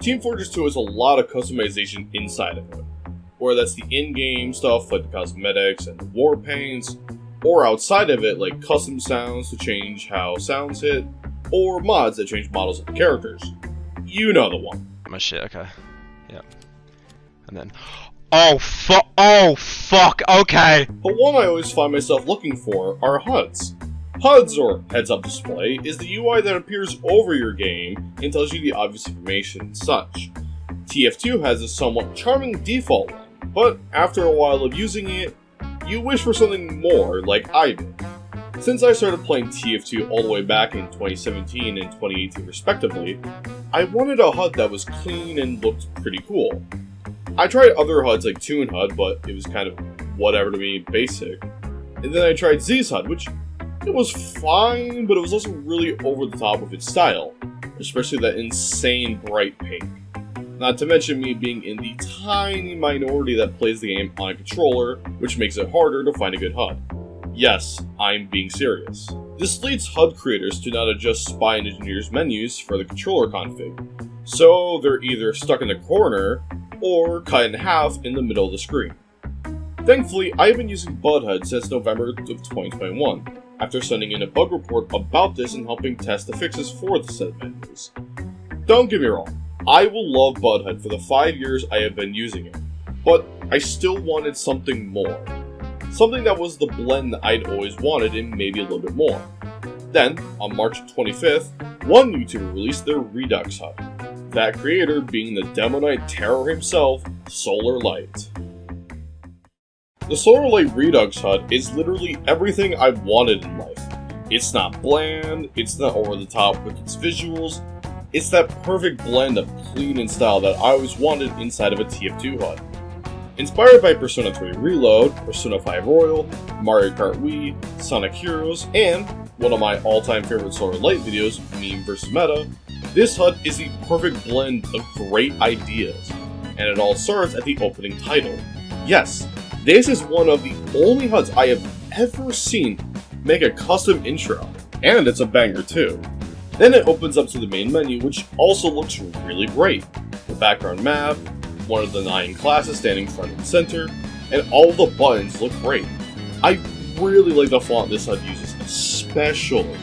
Team Fortress 2 has a lot of customization inside of it, whether that's the in-game stuff like the cosmetics and the war paints, or outside of it like custom sounds to change how sounds hit, or mods that change models of the characters. You know the one. My shit, okay. Yeah. And then... Oh fuck, okay! But one I always find myself looking for are HUDs. HUDs, or heads-up display, is the UI that appears over your game and tells you the obvious information and such. TF2 has a somewhat charming default one, but after a while of using it, you wish for something more, like I did. Since I started playing TF2 all the way back in 2017 and 2018 respectively, I wanted a HUD that was clean and looked pretty cool. I tried other HUDs like Toon HUD, but it was kind of whatever to me, basic. And then I tried Z's HUD, which it was fine, but it was also really over the top with its style, especially that insane bright pink. Not to mention me being in the tiny minority that plays the game on a controller, which makes it harder to find a good HUD. Yes, I'm being serious. This leads HUD creators to not adjust Spine Engineer's menus for the controller config, so they're either stuck in the corner or cut in half in the middle of the screen. Thankfully, I've been using Bud HUD since November of 2021, after sending in a bug report about this and helping test the fixes for the set of menus. Don't get me wrong, I will love Bud HUD for the 5 years I have been using it, but I still wanted something more. Something that was the blend that I'd always wanted and maybe a little bit more. Then, on March 25th, one YouTuber released their Redux HUD, that creator being the Demo Knight terror himself, SolarLight. The SolarLight Redux HUD is literally everything I've wanted in life. It's not bland, it's not over the top with its visuals, it's that perfect blend of clean and style that I always wanted inside of a TF2 HUD. Inspired by Persona 3 Reload, Persona 5 Royal, Mario Kart Wii, Sonic Heroes, and one of my all-time favorite SolarLight videos, Meme vs. Meta, this HUD is the perfect blend of great ideas, and it all starts at the opening title. Yes, this is one of the only HUDs I have ever seen make a custom intro, and it's a banger too. Then it opens up to the main menu, which also looks really great. The background map, one of the 9 classes standing front and center, and all the buttons look great. I really like the font this HUD uses, especially.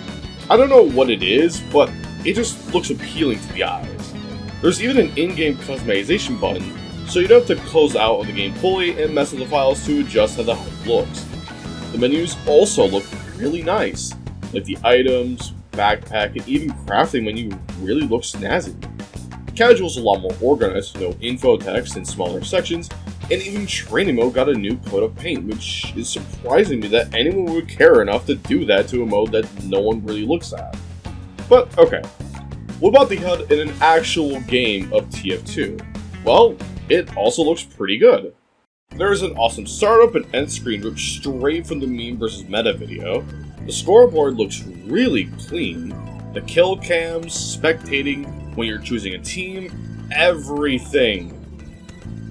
I don't know what it is, but it just looks appealing to the eyes. There's even an in-game customization button, so you don't have to close out of the game fully and mess with the files to adjust how the HUD looks. The menus also look really nice, like the items, backpack, and even crafting menu really looks snazzy. Casual's a lot more organized with no info text and smaller sections, and even training mode got a new coat of paint, which is surprising me that anyone would care enough to do that to a mode that no one really looks at. But okay, what about the HUD in an actual game of TF2? Well, it also looks pretty good. There is an awesome startup and end screen ripped straight from the Meme vs. Meta video. The scoreboard looks really clean. The kill cams, spectating, when you're choosing a team, everything.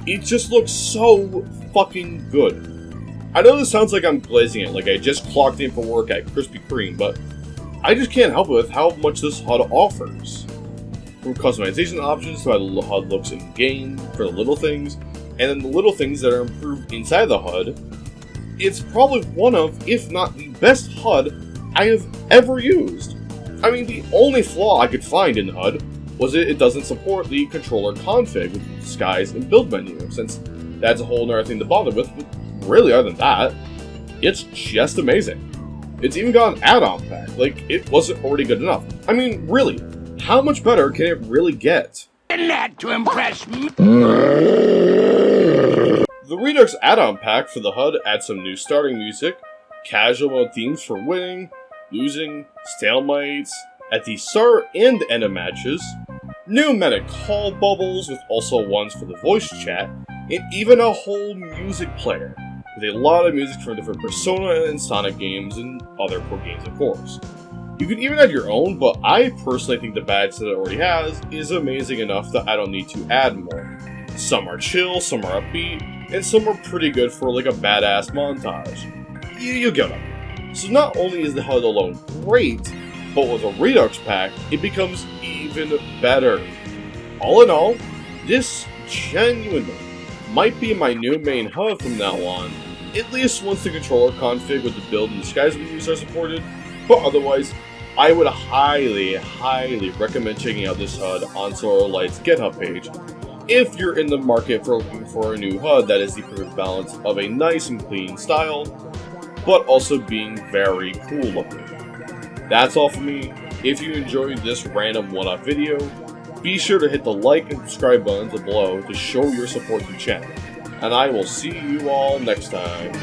It just looks so fucking good. I know this sounds like I'm glazing it, like I just clocked in for work at Krispy Kreme, but I just can't help it with how much this HUD offers. From customization options to how the HUD looks in game for the little things, and then the little things that are improved inside the HUD, it's probably one of, if not the best HUD I have ever used. I mean, the only flaw I could find in the HUD was it doesn't support the controller config with disguise and build menu, since that's a whole nother thing to bother with, but really other than that, it's just amazing. It's even got an add-on pack, like it wasn't already good enough. I mean, really, how much better can it really get? Not to impress me. The Redux add-on pack for the HUD adds some new starting music, casual mode themes for winning, losing, stalemates, at the start and end of matches, new meta call bubbles with also ones for the voice chat, and even a whole music player, with a lot of music from different Persona and Sonic games and other core games of course. You can even add your own, but I personally think the badge that it already has is amazing enough that I don't need to add more. Some are chill, some are upbeat, and some are pretty good for like a badass montage. You get it. So not only is the HUD alone great, but with a Redux pack, it becomes even better. All in all, this genuinely might be my new main HUD from now on, at least once the controller config with the build and disguise we use are supported, but otherwise, I would highly recommend checking out this HUD on SolarLight's GitHub page if you're in the market for looking for a new HUD that is the perfect balance of a nice and clean style, but also being very cool looking. That's all for me. If you enjoyed this random one-off video, be sure to hit the like and subscribe buttons below to show your support to the channel. And I will see you all next time.